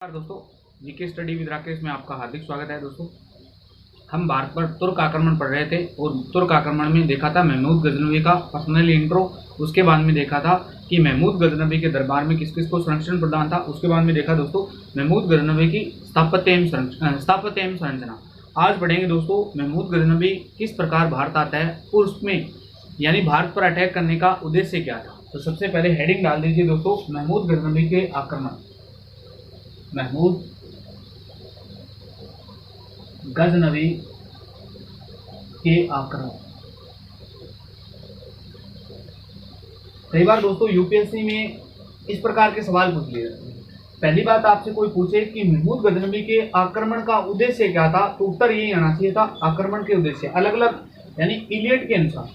दोस्तों, GK study with Rakesh में आपका हार्दिक स्वागत है। दोस्तों, हम भारत पर तुर्क आक्रमण पढ़ रहे थे और तुर्क आक्रमण में देखा था महमूद गजनवी का पर्सनल इंट्रो। उसके बाद में देखा था कि महमूद गजनवी के दरबार में किस किस को संरक्षण प्रदान था। उसके बाद में देखा दोस्तों महमूद गजनवी की स्थापत्य एवं संरचना। आज पढ़ेंगे दोस्तों महमूद गजनवी किस प्रकार भारत आता है और उसमें यानी भारत पर अटैक करने का उद्देश्य क्या था। तो सबसे पहले हेडिंग डाल दीजिए दोस्तों, महमूद गजनवी के आक्रमण। महमूद गजनवी के आक्रमण। कई बार दोस्तों यूपीएससी में इस प्रकार के सवाल पूछ लिए जाते हैं। पहली बात आपसे कोई पूछे कि महमूद गजनवी के आक्रमण का उद्देश्य क्या था, तो उत्तर यही आना चाहिए था आक्रमण के उद्देश्य अलग अलग, यानी इलियट के अनुसार।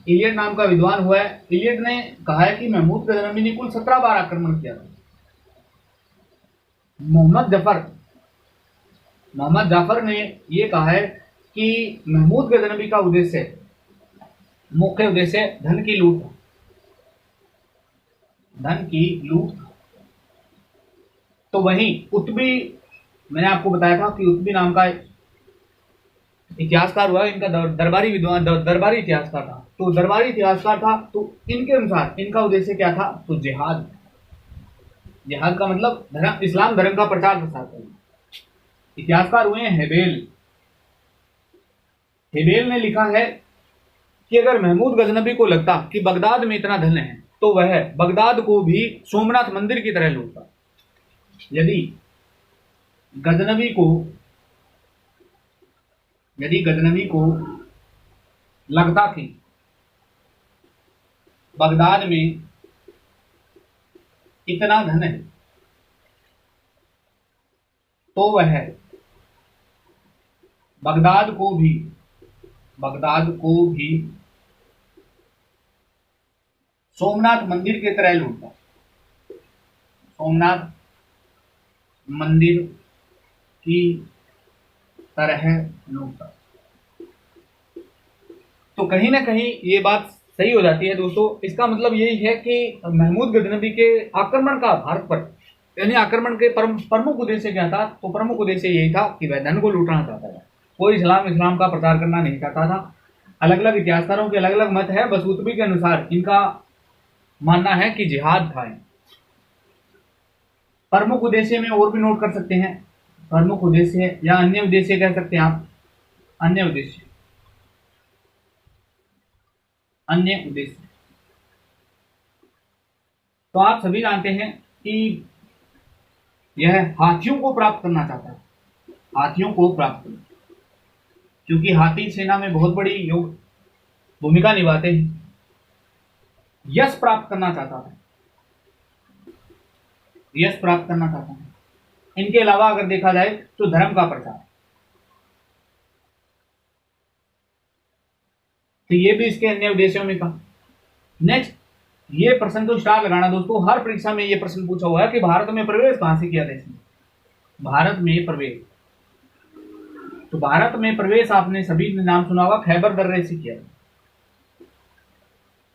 इलियट नाम का विद्वान हुआ है, इलियट ने कहा है कि महमूद गजनवी ने कुल 17 बार आक्रमण किया था। मोहम्मद जाफर ने यह कहा है कि महमूद गजनवी का मुख्य उद्देश्य धन की लूट। तो वहीं उत्बी, मैंने आपको बताया था कि उत्बी नाम का इतिहासकार हुआ, इनका दरबारी विद्वान, दरबारी इतिहासकार था। तो दरबारी इतिहासकार था, तो इनके अनुसार इनका उद्देश्य क्या था, तो जिहाद का मतलब धर्म, इस्लाम धर्म का प्रचार प्रसार करना। इतिहासकार हुए हैं हेबेल ने लिखा है कि अगर महमूद गजनवी को लगता कि बगदाद में इतना धन है तो वह बगदाद को भी सोमनाथ मंदिर की तरह लूटता। यदि गजनवी को लगता कि बगदाद में इतना धन है तो वह बगदाद को भी सोमनाथ मंदिर की तरह लूटता। सोमनाथ मंदिर की तरह लूटता। तो कहीं ना कहीं ये बात सही हो जाती है दोस्तों। इसका मतलब यही है कि महमूद गजनवी के आक्रमण का भारत पर, यानी आक्रमण के प्रमुख उद्देश्य क्या था, तो प्रमुख उद्देश्य यही था कि वह धन को लूटना चाहता था। कोई इस्लाम का प्रचार करना नहीं चाहता था। अलग अलग इतिहासकारों के अलग अलग मत है, बस उत्बी के अनुसार इनका मानना है कि जिहाद था। प्रमुख उद्देश्य में और भी नोट कर सकते हैं, प्रमुख उद्देश्य या अन्य उद्देश्य कह सकते हैं आप, अन्य उद्देश्य। तो आप सभी जानते हैं कि यह हाथियों को प्राप्त करना चाहता है, हाथियों को प्राप्त करना, क्योंकि हाथी सेना में बहुत बड़ी भूमिका निभाते हैं। यश प्राप्त करना चाहता है। इनके अलावा अगर देखा जाए तो धर्म का प्रचार, तो ये भी इसके अन्य उद्देश्यों में था। नेक्स्ट, ये प्रश्न तो स्टार लगाना दोस्तों, हर परीक्षा में ये प्रश्न पूछा हुआ है कि भारत में प्रवेश कहां से किया था इसने। भारत में प्रवेश, तो भारत में प्रवेश आपने सभी ने नाम सुना होगा, खैबर दर्रे से किया।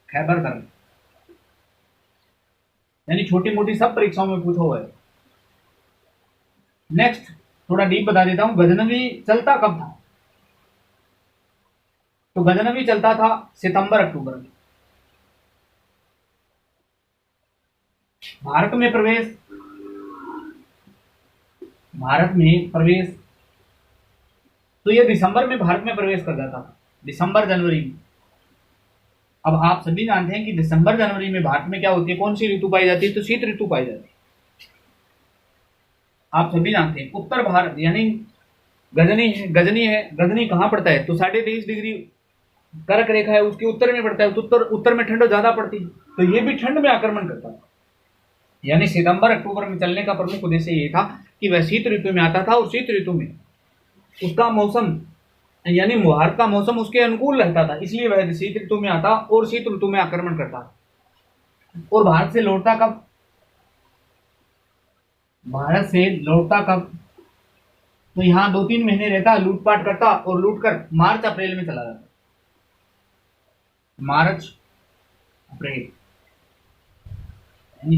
खैबर दर्रे, यानी छोटी मोटी सब परीक्षाओं में पूछा हुआ है। नेक्स्ट, थोड़ा डीप बता देता हूं, गजनवी चलता कब था। तो गजनवी चलता था सितंबर अक्टूबर में। भारत में प्रवेश तो ये दिसंबर में भारत में प्रवेश कर जाता था, दिसंबर जनवरी में। अब आप सभी जानते हैं कि दिसंबर जनवरी में भारत में क्या होती है, कौन सी ऋतु पाई जाती है, तो शीत ऋतु पाई जाती है। आप सभी जानते हैं उत्तर भारत, यानी गजनी कहां पड़ता है, तो 23.5 डिग्री कर्क रेखा है, उसके उत्तर में पड़ता है। तो उत्तर में ठंड ज्यादा पड़ती है, तो ये भी ठंड में आक्रमण करता है। यानी सितंबर अक्टूबर में चलने का प्रमुख उद्देश्य ये था कि वह शीत ऋतु में आता था, और शीत ऋतु में उसका मौसम, यानी भारत का मौसम उसके अनुकूल रहता था, इसलिए वह शीत ऋतु में आता और शीत ऋतु में आक्रमण करता। और भारत से लौटता कब, तो यहां 2-3 महीने रहता, लूटपाट करता और लूटकर मार्च अप्रैल में चला जाता। मार्च अप्रैल यानी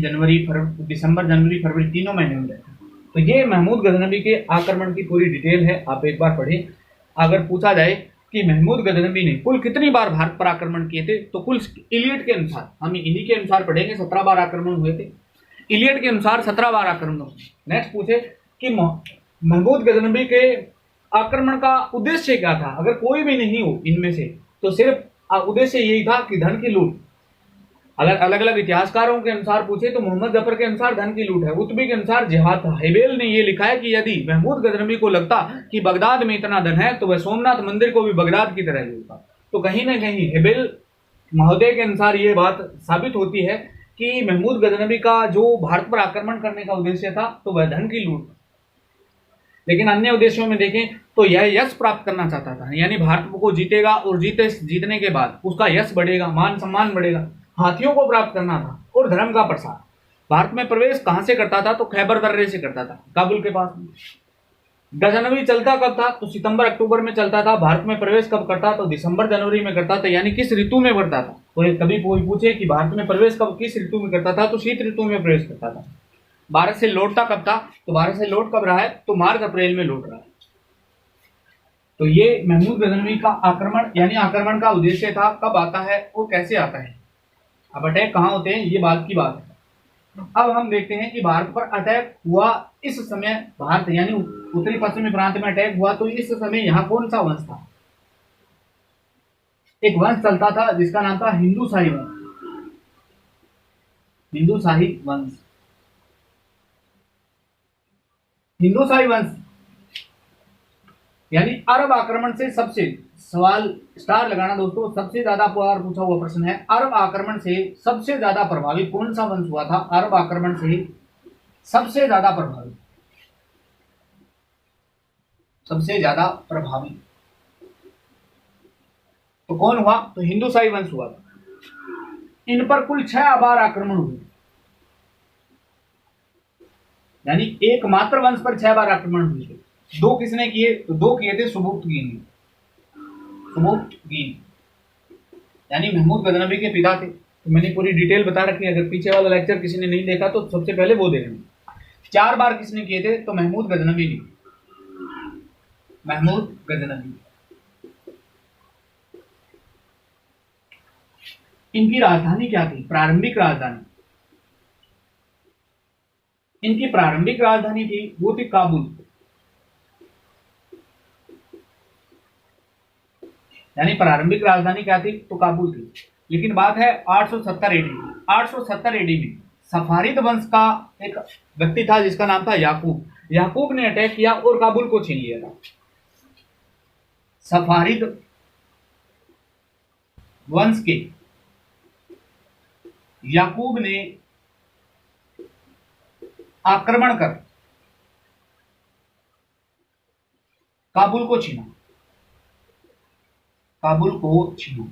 दिसंबर जनवरी फरवरी तीनों महीने में रहता। तो ये महमूद गजनवी के आक्रमण की पूरी डिटेल है, आप एक बार पढ़ें। अगर पूछा जाए कि महमूद गजनवी ने कुल कितनी बार भारत पर आक्रमण किए थे, तो कुल इलियट के अनुसार, हम इन्हीं के अनुसार पढ़ेंगे, 17 बार आक्रमण हुए थे। इलियट के अनुसार 17 बार आक्रमण हुए। नेक्स्ट पूछे कि महमूद गजनवी के आक्रमण का उद्देश्य क्या था। अगर कोई भी नहीं हो इनमें से, तो सिर्फ उद्देश्य यही था कि धन की लूट। अगर अलग अलग इतिहासकारों के अनुसार पूछे तो मोहम्मद जफर के अनुसार धन की लूट है, उत्बी के अनुसार जिहाद था। हेबेल ने यह लिखा है कि यदि महमूद गजनवी को लगता कि बगदाद में इतना धन है तो वह सोमनाथ मंदिर को भी बगदाद की तरह लूटता। तो कहीं ना कहीं हेबेल महोदय के अनुसार ये बात साबित होती है कि महमूद गजनवी का जो भारत पर आक्रमण करने का उद्देश्य था तो वह धन की लूट। लेकिन अन्य उद्देश्यों में देखें तो यह यश प्राप्त करना चाहता था, यानी भारत को जीतेगा और जीतने के बाद उसका यश बढ़ेगा, मान सम्मान बढ़ेगा, हाथियों को प्राप्त करना था और धर्म का प्रसार। भारत में प्रवेश कहां से करता था, तो खैबर दर्रे से करता था, काबुल के पास में। गजनवी चलता कब था, तो सितंबर अक्टूबर में चलता था। भारत में प्रवेश कब करता, तो दिसंबर जनवरी में करता था, यानी किस ऋतु में करता था। तो कभी कोई पूछे कि भारत में प्रवेश कब किस ऋतु में करता था, तो शीत ऋतु में प्रवेश करता था। भारत से लौटता कब था, तो भारत से लौट कब रहा है, तो मार्च अप्रैल में लौट रहा है। तो ये महमूद गजनवी का आक्रमण, यानी आक्रमण का उद्देश्य था, कब आता है और कैसे आता है। अब अटैक कहाँ होते हैं, ये बात की बात है। अब हम देखते हैं कि भारत पर अटैक हुआ इस समय, भारत यानी उत्तरी पश्चिमी प्रांत में अटैक हुआ, तो इस समय यहाँ कौन सा वंश था। एक वंश चलता था जिसका नाम था हिंदू शाही वंश। हिंदू शाही वंश, हिंदू शाही वंश यानी अरब आक्रमण से सबसे, सवाल स्टार लगाना दोस्तों, सबसे ज्यादा बार पूछा हुआ प्रश्न है। अरब आक्रमण से सबसे ज्यादा प्रभावित कौन सा वंश हुआ था। अरब आक्रमण से सबसे ज्यादा प्रभावित, सबसे ज्यादा प्रभावित तो कौन हुआ, तो हिंदू शाही वंश हुआ था। इन पर कुल 6 बार आक्रमण हुए, यानी एकमात्र वंश पर 6 बार आक्रमण हुए थे। 2 किसने किए, तो 2 किए थे सुबुक्तगीन ने। सुबुक्तगीन यानी महमूद गजनवी के पिता थे। तो मैंने पूरी डिटेल बता रखी है, अगर पीछे वाला लेक्चर किसी ने नहीं देखा तो सबसे पहले वो देखेंगे। 4 बार किसने किए थे, तो महमूद गजनवी ने। महमूद गजनवी। इनकी राजधानी क्या थी, प्रारंभिक राजधानी, इनकी प्रारंभिक राजधानी थी वो थी काबुल, यानी प्रारंभिक राजधानी क्या थी, तो काबुल थी। लेकिन बात है 870 एडी की। 870 एडी में सफारिद वंश का एक व्यक्ति था जिसका नाम था याकूब। याकूब ने अटैक किया और काबुल को छीन लिया था। सफारिद वंश के याकूब ने आक्रमण कर काबुल को छीना, काबुल को छीना,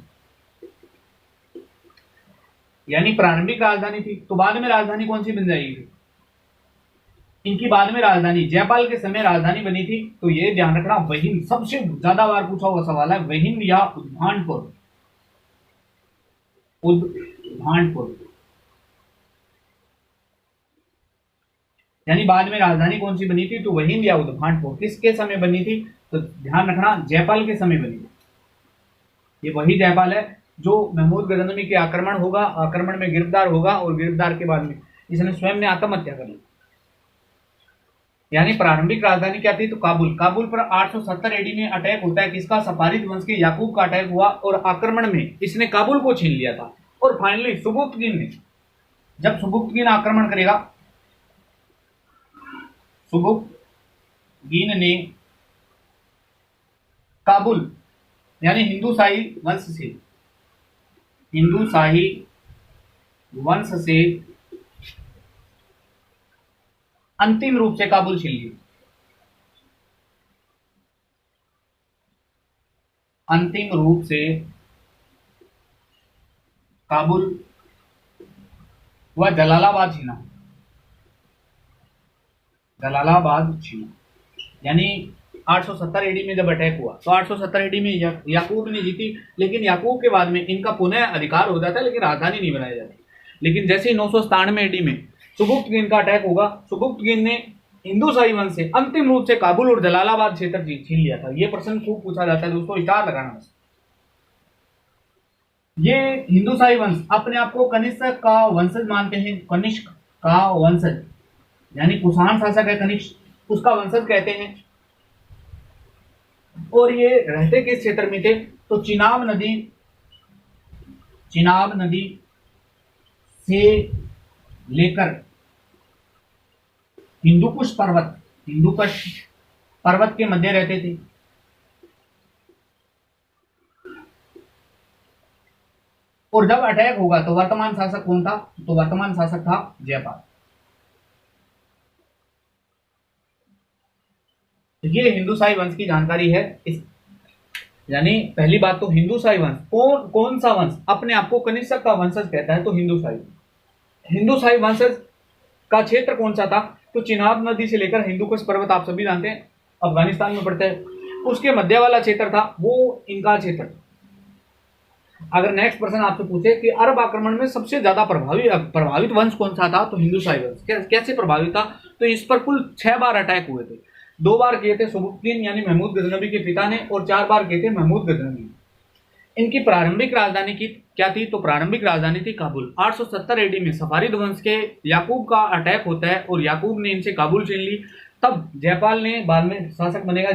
यानी प्रारंभिक राजधानी थी। तो बाद में राजधानी कौन सी बन जाएगी, इनकी बाद में राजधानी जयपाल के समय राजधानी बनी थी। तो ये ध्यान रखना, वहीन सबसे ज्यादा बार पूछा हुआ सवाल है, वहीन या उद्भानपुर। उद्भानपुर यानी बाद में राजधानी कौन सी बनी थी, तो वहीन या उद्भानपुर। किसके समय बनी थी, तो ध्यान रखना जयपाल के समय बनी थी। ये वही जयपाल है जो महमूद गजनवी के आक्रमण होगा, आक्रमण में गिरफ्तार होगा और गिरफ्तार के बाद में इसने स्वयं ने आत्महत्या कर ली। यानी प्रारंभिक राजधानी क्या थी, तो काबुल। काबुल पर 870 एडी में अटैक होता है किसका, सफारिद वंश के याकूब का अटैक हुआ और आक्रमण में इसने काबुल को छीन लिया था। और फाइनली सुबुक्तगीन ने, जब सुबुक्तगीन आक्रमण करेगा, सुबुक्तगीन ने काबुल यानी हिंदू शाही वंश से, हिंदू शाही वंश से अंतिम रूप से काबुल छीन लिया। अंतिम रूप से काबुल व जलालाबाद छीना, जलालाबाद छीना। यानी 870 एडी में जब अटैक हुआ तो 870 एडी में याकूब ने जीती, लेकिन याकूब के बाद में इनका पुनः अधिकार हो जाता है, लेकिन राजधानी नहीं बनाई जाती। लेकिन जैसे ही 997 AD में सुबुक्तगिन का अटैक होगा, सुबुक्तगिन ने हिंदूशाही वंश से अंतिम रूप से काबुल और जलालाबाद क्षेत्र छीन लिया था। ये प्रश्न खूब पूछा जाता है दोस्तों, स्टार लगाना बस। ये हिंदूशाही वंश अपने आप को कनिष्क का वंशज मानते हैं। कनिष्क का वंशज यानी कुषाण शासक है कनिष्क, उसका वंशज कहते हैं। और ये रहते किस क्षेत्र में थे? तो चिनाब नदी से लेकर हिंदुकुश पर्वत के मध्य रहते थे। और जब अटैक होगा तो वर्तमान शासक कौन था? तो वर्तमान शासक था जयपाल। ये हिंदूशाही वंश की जानकारी है। यानी पहली बात तो हिंदूशाही वंश कौन सा वंश अपने आप को कनिष्क का वंशज कहता है? तो हिंदूशाही वंशज का क्षेत्र कौन सा था? तो चिनाब नदी से लेकर हिंदुकुश पर्वत, आप सभी जानते हैं अफगानिस्तान में पड़ता है, उसके मध्य वाला क्षेत्र था वो इनका क्षेत्र। अगर नेक्स्ट प्रश्न आपसे पूछे कि अरब आक्रमण में सबसे ज्यादा प्रभावित वंश कौन सा था? तो हिंदूशाही वंश। कैसे प्रभावित था? तो इस पर कुल 6 बार अटैक हुए थे। 2 बार किए थे सुबुक्तगिन यानी महमूद गजनवी के पिता ने, और 4 बार किए थे महमूद गजनवी। इनकी प्रारंभिक राजधानी की क्या थी? तो प्रारंभिक राजधानी थी काबुल। 870 AD में सफारिद वंश के याकूब का अटैक होता है और याकूब ने इनसे काबुल छीन ली। तब जयपाल ने बाद में शासक बनेगा।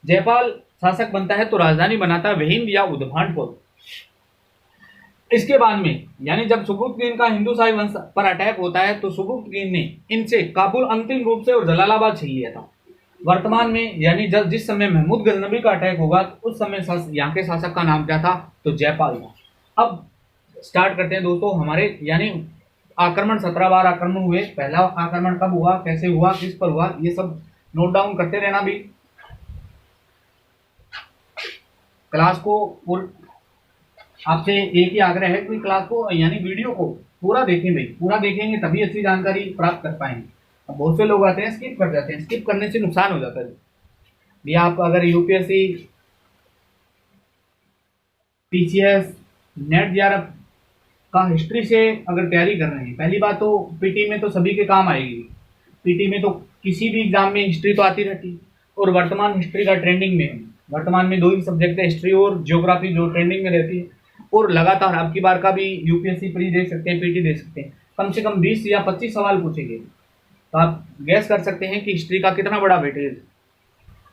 जयपाल शासक बनता है तो राजधानी बनाता है वहिंद या उद्भानपुर। इसके बाद में यानी जब सुबुक्तगिन का हिंदूशाही वंश पर अटैक होता है तो सुबुक्तगिन ने इनसे काबुल अंतिम रूप से और जलालाबाद छीन लिया था। वर्तमान में यानी जिस समय महमूद गजनवी का अटैक होगा उस समय यहाँ के शासक का नाम क्या था? तो जयपाल था। अब स्टार्ट करते हैं दोस्तों हमारे यानी आक्रमण। 17 बार आक्रमण हुए। पहला आक्रमण कब हुआ, कैसे हुआ, किस पर हुआ, ये सब नोट डाउन करते रहना भी। क्लास को आपसे एक ही आग्रह है कि क्लास को यानी वीडियो को पूरा देखें भाई, पूरा देखेंगे तभी अच्छी जानकारी प्राप्त कर पाएंगे। अब बहुत से लोग आते हैं स्किप कर जाते हैं, स्किप करने से नुकसान हो जाता है। भी आप अगर यूपीएससी, पीसीएस, नेट जेआरएफ का हिस्ट्री से अगर तैयारी कर रहे हैं, पहली बात तो पीटी में तो सभी के काम आएगी। पीटी में तो किसी भी एग्जाम में हिस्ट्री तो आती रहती है और वर्तमान हिस्ट्री का ट्रेंडिंग में है। वर्तमान में 2 ही सब्जेक्ट है, हिस्ट्री और ज्योग्राफी, जो ट्रेंडिंग में रहती है। और लगातार अब की बार का भी यूपीएससी प्री दे सकते हैं, पीटी दे सकते हैं। कम से कम 20 या 25 सवाल पूछेंगे, तो आप गैस कर सकते हैं कि हिस्ट्री का कितना बड़ा वेटेज।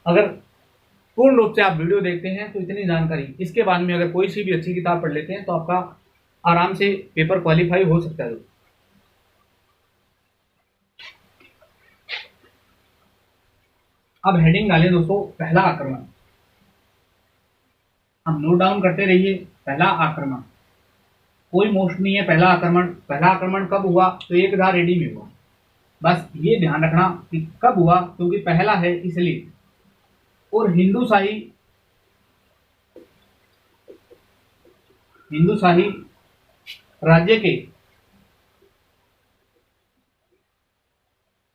अगर पूर्ण रूप से आप वीडियो देखते हैं तो इतनी जानकारी, इसके बाद में अगर कोई सी भी अच्छी किताब पढ़ लेते हैं तो आपका आराम से पेपर क्वालिफाई हो सकता है। अब हेडिंग डालें दोस्तों, पहला आक्रमण। हम नोट डाउन करते रहिए। पहला आक्रमण कोई मोस्ट नहीं है। पहला आक्रमण कब हुआ? तो 1000 AD में हुआ। बस ये ध्यान रखना कि कब हुआ, क्योंकि पहला है इसलिए। और हिंदूशाही राज्य के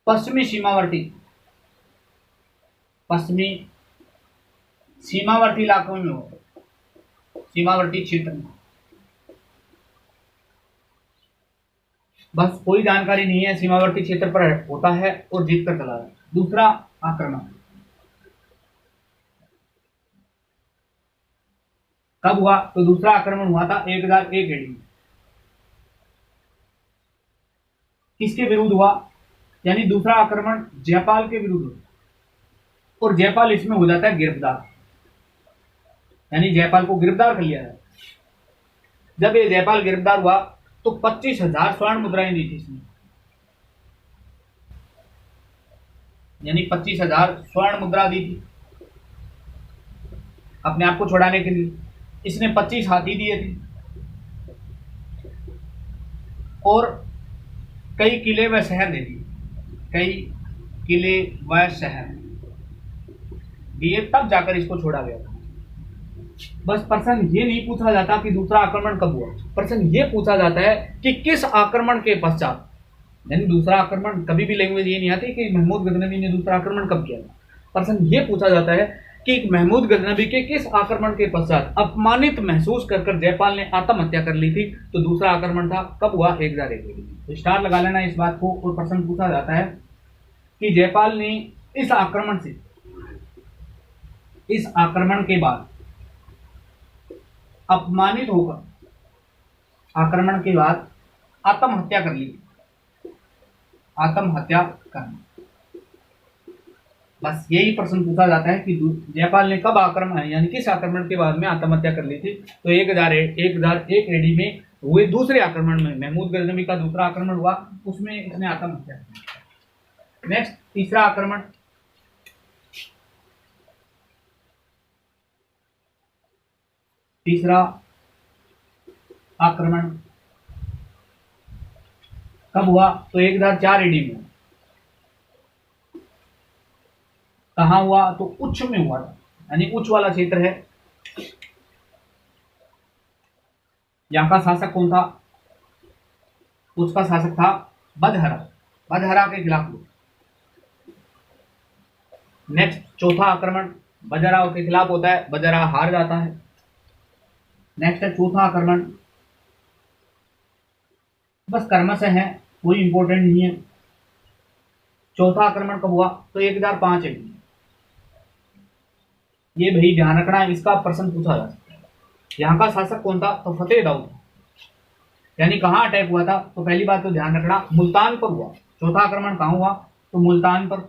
पश्चिमी सीमावर्ती इलाकों में हुआ, सीमावर्ती क्षेत्र में। बस कोई जानकारी नहीं है, सीमावर्ती क्षेत्र पर होता है और जीत कर चला है। दूसरा आक्रमण कब हुआ? तो दूसरा आक्रमण हुआ था 1001 AD में। किसके विरुद्ध हुआ? यानी दूसरा आक्रमण जयपाल के विरुद्ध हुआ और जयपाल इसमें हो जाता है गिरफ्तार, यानी जयपाल को गिरफ्तार कर लिया है। जब ये जयपाल गिरफ्तार हुआ तो 25,000 स्वर्ण मुद्राएं दी थी इसने, यानी 25,000 स्वर्ण मुद्रा दी थी अपने आप को छुड़ाने के लिए। इसने 25 हाथी दिए थे और कई किले व शहर दे दिए, कई किले व शहर दिए, तब जाकर इसको छोड़ा गया था। बस प्रश्न ये नहीं पूछा जाता कि दूसरा आक्रमण कब हुआ, प्रश्न ये पूछा जाता है कि किस आक्रमण के पश्चात। यानी दूसरा आक्रमण, कभी भी लैंग्वेज ये नहीं आती कि महमूद गजनवी ने दूसरा आक्रमण कब किया था। प्रश्न ये पूछा जाता है कि महमूद गजनवी के किस आक्रमण के पश्चात अपमानित महसूस कर जयपाल ने आत्महत्या कर ली थी। तो दूसरा आक्रमण था, कब हुआ? 1001 में। तो स्टार लगा लेना इस बात को। और प्रश्न पूछा जाता है कि जयपाल ने इस आक्रमण के बाद अपमानित होकर आक्रमण के बाद आत्महत्या कर ली। आत्महत्या करना, बस यही प्रश्न पूछा जाता है कि जयपाल ने कब आक्रमण यानी किस आक्रमण के बाद में आत्महत्या कर ली थी। तो 1001 एडी में हुए दूसरे आक्रमण में महमूद गजनवी का दूसरा आक्रमण हुआ, उसमें इसने आत्महत्या की। नेक्स्ट, तीसरा आक्रमण। तीसरा आक्रमण कब हुआ? तो 1004 एडी में। कहां हुआ? तो उच्च में हुआ था, यानी उच्च वाला क्षेत्र है। यहां का शासक कौन था? उसका शासक था बदहरा। बदहरा के खिलाफ हुआ। नेक्स्ट, चौथा आक्रमण बदहरा के खिलाफ होता है, बदहरा हार जाता है। नेक्स्ट है चौथा आक्रमण, बस कर्मश है, कोई इंपॉर्टेंट नहीं है। चौथा आक्रमण कब हुआ? तो 1005 है। ये भाई ध्यान रखना, इसका प्रश्न पूछा जा सकता है। यहाँ का शासक कौन था? तो फतेह दाऊद। यानी कहाँ अटैक हुआ था? तो पहली बात तो ध्यान रखना, मुल्तान पर हुआ। चौथा आक्रमण कहाँ हुआ? तो मुल्तान पर।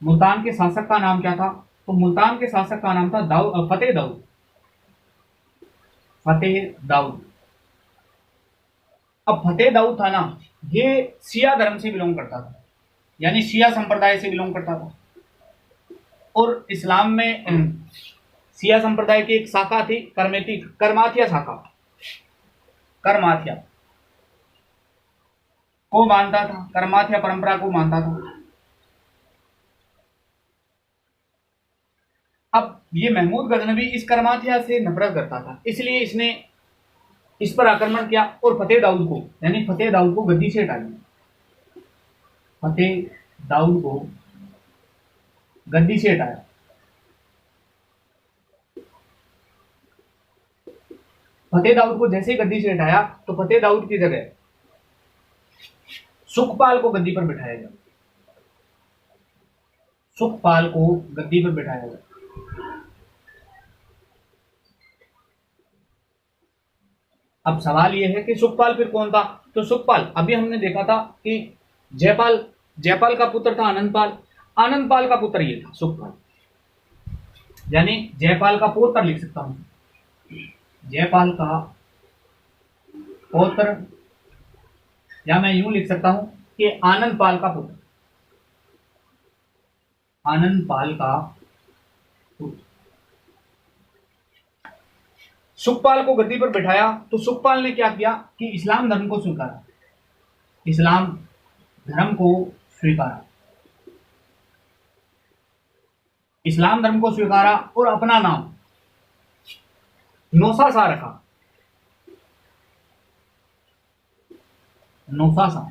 मुल्तान के शासक का नाम क्या था? तो मुल्तान के शासक का नाम था फतेह दाऊद। फतेह दाऊद। अब फतेह दाऊद था ना, ये शिया धर्म से बिलोंग करता था, यानी शिया संप्रदाय से बिलोंग करता था। और इस्लाम में शिया संप्रदाय की एक शाखा थी, करमाथिया शाखा। करमाथिया को मानता था, करमाथिया परंपरा को मानता था। अब ये महमूद गजनवी इस करमाथिया से नफरत करता था, इसलिए इसने इस पर आक्रमण किया और फतेह दाऊद को, यानी फतेह दाऊद को गद्दी से हटा दिया। फतेह दाऊद को गद्दी से हटाया। फतेह दाऊद को जैसे ही गद्दी से हटाया तो फतेह दाऊद की जगह सुखपाल को गद्दी पर बिठाया गया। सुखपाल को गद्दी पर बिठाया गया। अब सवाल यह है कि सुखपाल फिर कौन था? तो सुखपाल अभी हमने देखा था कि जयपाल का पुत्र था आनंदपाल। आनंदपाल का पुत्र ये था सुखपाल, यानी जयपाल का पौत्र लिख सकता हूं। जयपाल का पौत्र, या मैं यूं लिख सकता हूं कि आनंदपाल का पुत्र। आनंदपाल का पुत्र। सुखपाल को गद्दी पर बैठाया तो सुखपाल ने क्या किया कि इस्लाम धर्म को स्वीकारा। इस्लाम धर्म को स्वीकारा। इस्लाम धर्म को स्वीकारा और अपना नाम नौसा शाह रखा। नौसा शाह।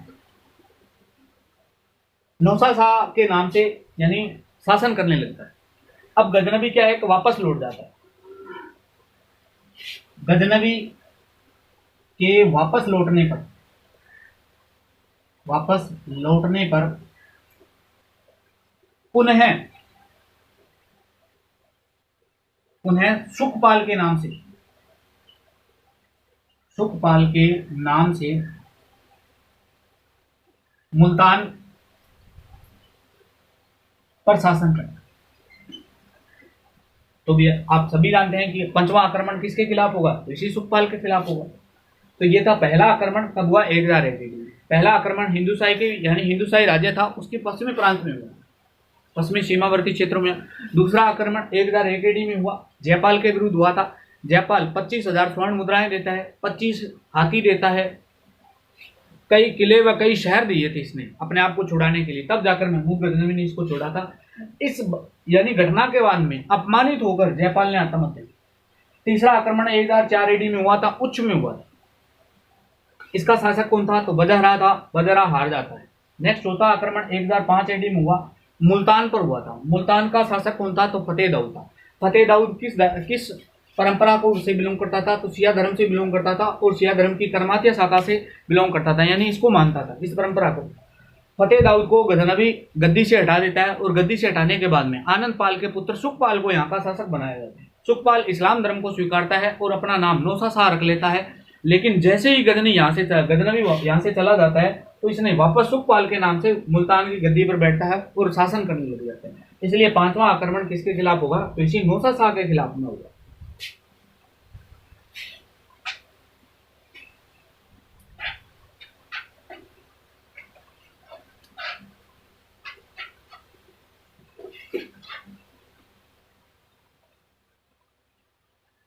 नौसा शाह के नाम से यानी शासन करने लगता है। अब गजनवी क्या है कि वापस लौट जाता है। गजनवी के वापस लौटने पर पुनः सुखपाल के नाम से मुल्तान पर शासन करना। तो भी आप सभी जानते हैं कि पंचवां आक्रमण किसके खिलाफ होगा? तो इसी सुखपाल के खिलाफ होगा। तो ये था पहला आक्रमण, कब हुआ? 1001 में। पहला आक्रमण हिंदुशाही के, यानी हिंदुशाही राज्य था उसके पश्चिमी प्रांत में हुआ, पश्चिमी सीमावर्ती क्षेत्रों में। दूसरा आक्रमण 1001 एडी में हुआ, जयपाल के विरुद्ध हुआ था। जयपाल 25,000 स्वर्ण मुद्राएं देता है, 25 हाथी देता है, कई किले व कई शहर दिए थे इसने अपने आप को छुड़ाने के लिए, तब जाकर महमूद गजनवी ने इसको छोड़ा था। इस यानी घटना के बाद में अपमानित होकर जयपाल ने आत्महत्या की। तीसरा आक्रमण 1004 एडी में हुआ था, उच्च में हुआ था। इसका शासक कौन था? तो बजहरा था। बजहरा हार जाता है। नेक्स्ट चौथा आक्रमण 1005 एडी में हुआ, मुल्तान पर हुआ था। मुल्तान का शासक कौन था? तो फतेह दाऊद था। फतेह दाऊद किस परंपरा को से बिलोंग करता था? तो शिया धर्म से बिलोंग करता था और शिया धर्म की करमातिया शाखा से बिलोंग करता था, यानी इसको मानता था, इस परंपरा को। फतेह दाऊद को गजनवी गद्दी से हटा देता है और गद्दी से हटाने के बाद में आनंद पाल के पुत्र सुखपाल को यहाँ का शासक बनाया जाता है। सुखपाल इस्लाम धर्म को स्वीकारता है और अपना नाम नौसा शाह रख लेता है। लेकिन जैसे ही गजनवी यहाँ से चला जाता है तो इसने वापस सुखपाल के नाम से मुल्तान की गद्दी पर बैठता है और शासन करने लग जाता है। इसलिए पांचवा आक्रमण किसके खिलाफ होगा? तो इसी नौसा शाह के खिलाफ में होगा।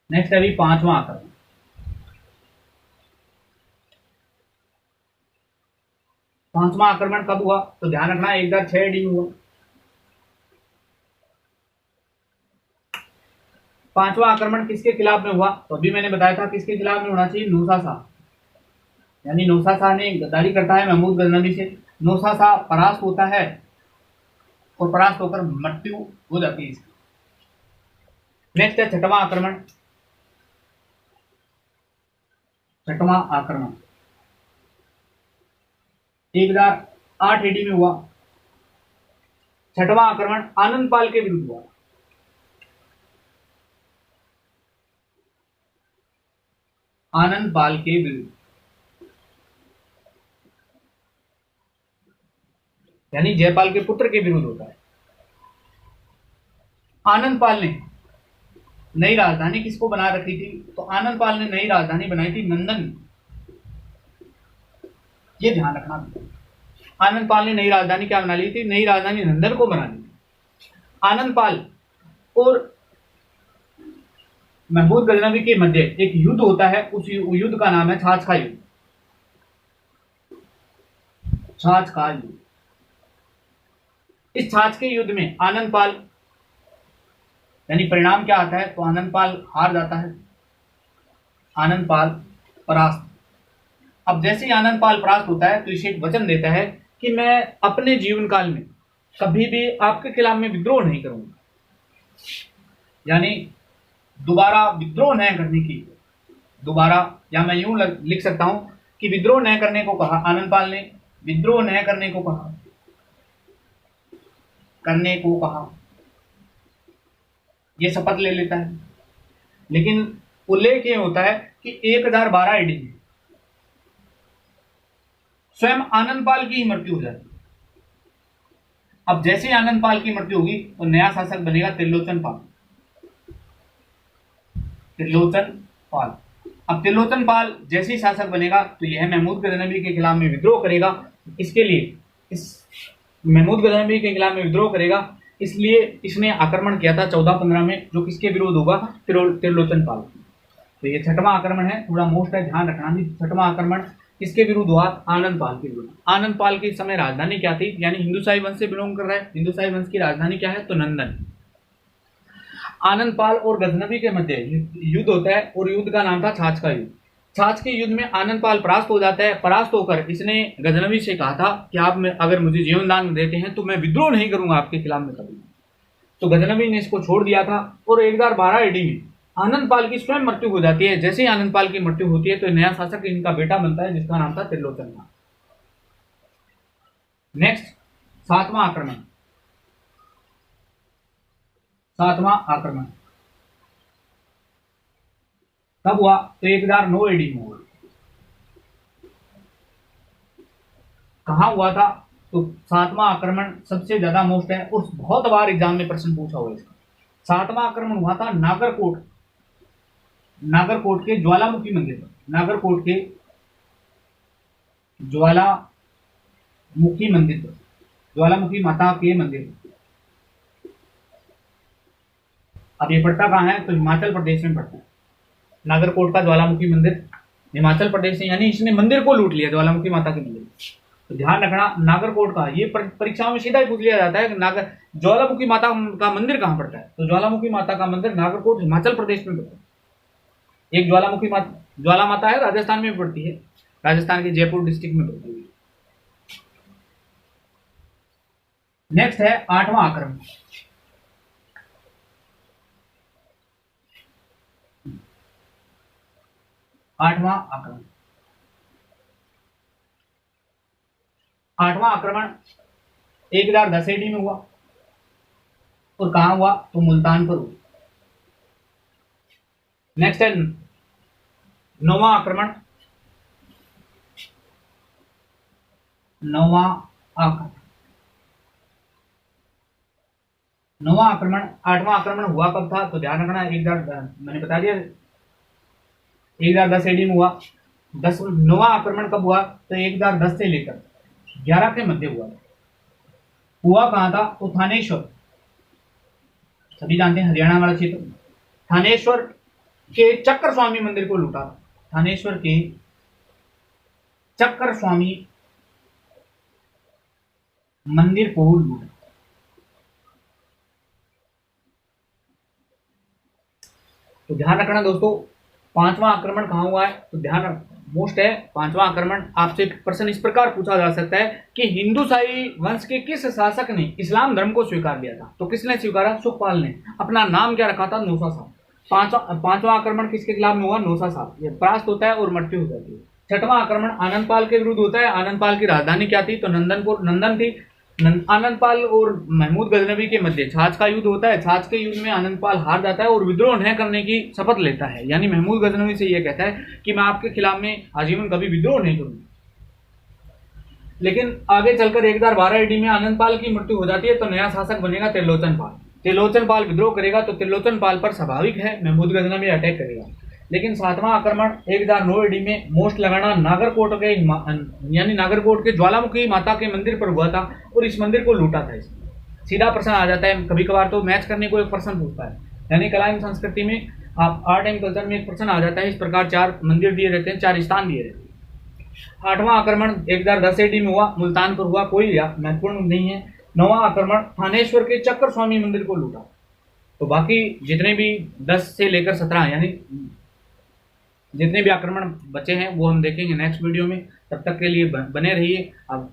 नेक्स्ट है अभी पांचवा आक्रमण। पांचवा आक्रमण कब हुआ? तो ध्यान रखना 1006 AD में हुआ। पांचवा आक्रमण किसके खिलाफ में हुआ? तो अभी मैंने बताया था किसके खिलाफ में होना चाहिए? नौसा शाह, यानी नौसा शाह ने गद्दारी करता है महमूद गजनवी से। नौसा शाह परास्त होता है और परास्त होकर मृत्यु हो जाती है इसकी। नेक्स्ट है छठवां आक्रमण। छठवां आक्रमण 1008 AD में हुआ। छठवां आक्रमण आनंद पाल के विरुद्ध हुआ। आनंद पाल के विरुद्ध, यानी जयपाल के पुत्र के विरुद्ध होता है। आनंद पाल ने नई राजधानी किसको बना रखी थी? तो आनंद पाल ने नई राजधानी बनाई थी नंदन। ये ध्यान रखना, आनंद पाल ने नई राजधानी क्या बना ली थी? नई राजधानी नंदन को बना ली थी। आनंद पाल और महमूद गजनवी के मध्य एक युद्ध होता है, उस युद्ध का नाम है छाछ का युद्ध। छाछ का युद्ध। इस छाछ के युद्ध में आनंद पाल, यानी परिणाम क्या आता है? तो आनंद पाल हार जाता है, आनंद पाल परास्त। अब जैसे ही आनंद पाल परास्त होता है तो इसे एक वचन देता है कि मैं अपने जीवन काल में कभी भी आपके खिलाफ में विद्रोह नहीं करूंगा, यानी दोबारा विद्रोह न करने की, दोबारा, या मैं यूं लिख सकता हूं कि विद्रोह न करने को कहा। आनंद पाल ने विद्रोह न करने को कहा, ये शपथ ले लेता है। लेकिन उल्लेख ये होता है कि 1012 AD में स्वयं आनंद पाल की मृत्यु हो जाती है। अब जैसे ही आनंद पाल की मृत्यु होगी तो नया शासक बनेगा त्रिलोचन पाल। त्रिलोचन पाल। अब त्रिलोचन पाल जैसे ही शासक बनेगा तो यह महमूद गजनवी के खिलाफ में विद्रोह करेगा। इसके लिए इस महमूद गजनवी के खिलाफ में विद्रोह करेगा, इसलिए इसने आक्रमण किया था 1415 में, जो किसके विरोध होगा? त्रिलोचन पाल। तो ये छठवां आक्रमण है, थोड़ा मोस्ट है, ध्यान रखना भी। छठवां आक्रमण किसके विरुद्ध हुआ? आनंद पाल के विरुद्ध। आनंद पाल की इस समय राजधानी क्या थी? यानी हिंदुशाही वंश से बिलोंग कर रहा है, हिंदुशाही वंश की राजधानी क्या है? तो नंदन। आनंद पाल और गजनवी के मध्य युद्ध होता है और युद्ध का नाम था छाछ का युद्ध। छाछ के युद्ध में आनंद पाल परास्त हो जाता है। परास्त होकर इसने गजनवी से कहा था कि आप अगर मुझे जीवन दान देते हैं तो मैं विद्रोह नहीं करूंगा आपके खिलाफ में कभी। तो गजनवी ने इसको छोड़ दिया था और 1012 AD में आनंद पाल की स्वयं मृत्यु हो जाती है। जैसे ही आनंद पाल की मृत्यु होती है तो नया शासक इनका बेटा बनता है, जिसका नाम था त्रिलोचन। नेक्स्ट सातवां आक्रमण। सातवां आक्रमण कब हुआ? तो 1009 AD में हुआ। कहां हुआ था? तो सातवां आक्रमण सबसे ज्यादा मोस्ट है और बहुत बार एग्जाम में प्रश्न पूछा हुआ इसका। सातवां आक्रमण हुआ था नागरकोट के ज्वालामुखी मंदिर पर। नागरकोट के ज्वालामुखी मंदिर पर, ज्वालामुखी माता के मंदिर पर। अब ये पड़ता कहां है? तो हिमाचल प्रदेश में पड़ता है। नागरकोट का ज्वालामुखी मंदिर हिमाचल प्रदेश में, यानी इसने मंदिर को लूट लिया, ज्वालामुखी माता के मंदिर। तो ध्यान रखना, नागरकोट का, ये परीक्षाओं में सीधा ही पूछ लिया जाता है कि ज्वालामुखी माता का मंदिर कहां पड़ता है? तो ज्वालामुखी माता का मंदिर नागरकोट हिमाचल प्रदेश में पड़ता है। एक ज्वालामुखी ज्वाला माता है, राजस्थान में पड़ती है, राजस्थान के जयपुर डिस्ट्रिक्ट में पड़ती है। नेक्स्ट है 8वां आक्रमण। 8वां आक्रमण। 8वां आक्रमण 1010 AD में हुआ और कहां हुआ? तो मुल्तान पर हुआ। नेक्स्ट है 9वां आक्रमण। 9वां आक्रमण। 9वां आक्रमण। 8वां आक्रमण हुआ कब था? तो ध्यान रखना, मैंने बता दिया 1010 AD में हुआ। 9वां आक्रमण कब हुआ? तो 1010 से लेकर 11 के मध्य हुआ। हुआ कहां था? तो थानेश्वर, सभी जानते हैं हरियाणा वाला क्षेत्र। थानेश्वर के चक्र स्वामी मंदिर को लूटा। थानेश्वर के चक्र स्वामी मंदिर को लूटा। तो ध्यान रखना दोस्तों, 5वां आक्रमण कहां हुआ है? तो ध्यान मोस्ट है 5वां आक्रमण। आपसे प्रश्न इस प्रकार पूछा जा सकता है कि हिंदुशाही वंश के किस शासक ने इस्लाम धर्म को स्वीकार लिया था? तो किसने स्वीकारा? सुखपाल ने। अपना नाम क्या रखा था? नौसा साहब। पांचवा आक्रमण किसके खिलाफ में हुआ? नौसा साहब। ये परास्त होता है और मृत्यु हो जाती है। 6वां आक्रमण आनंदपाल के विरुद्ध होता है। आनंदपाल की राजधानी क्या थी? तो नंदन थी। आनंदपाल और महमूद गजनवी के मध्य छाछ का युद्ध होता है। छाछ के युद्ध में आनंदपाल हार जाता है और विद्रोह न करने की शपथ लेता है, यानी महमूद गजनवी से यह कहता है कि मैं आपके खिलाफ में आजीवन कभी विद्रोह नहीं करूंगा। लेकिन आगे चलकर 1012 AD में आनंदपाल की मृत्यु हो जाती है, तो नया शासक बनेगा त्रिलोचन पाल। त्रिलोचन पाल विद्रोह करेगा, तो त्रिलोचन पाल पर स्वाभाविक है महमूद गजनवी अटैक करेगा। लेकिन 7वां आक्रमण 1009 AD में मोस्ट लगाना नागरकोट के यानी नागरकोट के ज्वालामुखी माता के मंदिर पर हुआ था और इस मंदिर को लूटा था। सीधा प्रश्न आ जाता है, कभी कभार तो मैच करने को एक प्रश्न पूछता है, यानी कला एवं संस्कृति में आप आर्ट एंड कल्चर में एक प्रश्न आ जाता है। इस प्रकार 4 मंदिर दिए रहते हैं, 4 स्थान दिए रहते हैं। 8वां आक्रमण 1010 AD में हुआ, मुल्तान पर हुआ, कोई महत्वपूर्ण नहीं है। 9वां आक्रमण थानेश्वर के चक्र स्वामी मंदिर को लूटा। तो बाकी जितने भी 10 से लेकर 17 यानी जितने भी आक्रमण बचे हैं वो हम देखेंगे नेक्स्ट वीडियो में। तब तक के लिए बने रहिए। अब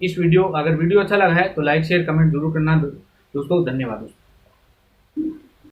अगर वीडियो अच्छा लगा है तो लाइक शेयर कमेंट जरूर करना दोस्तों। धन्यवाद दोस्तों।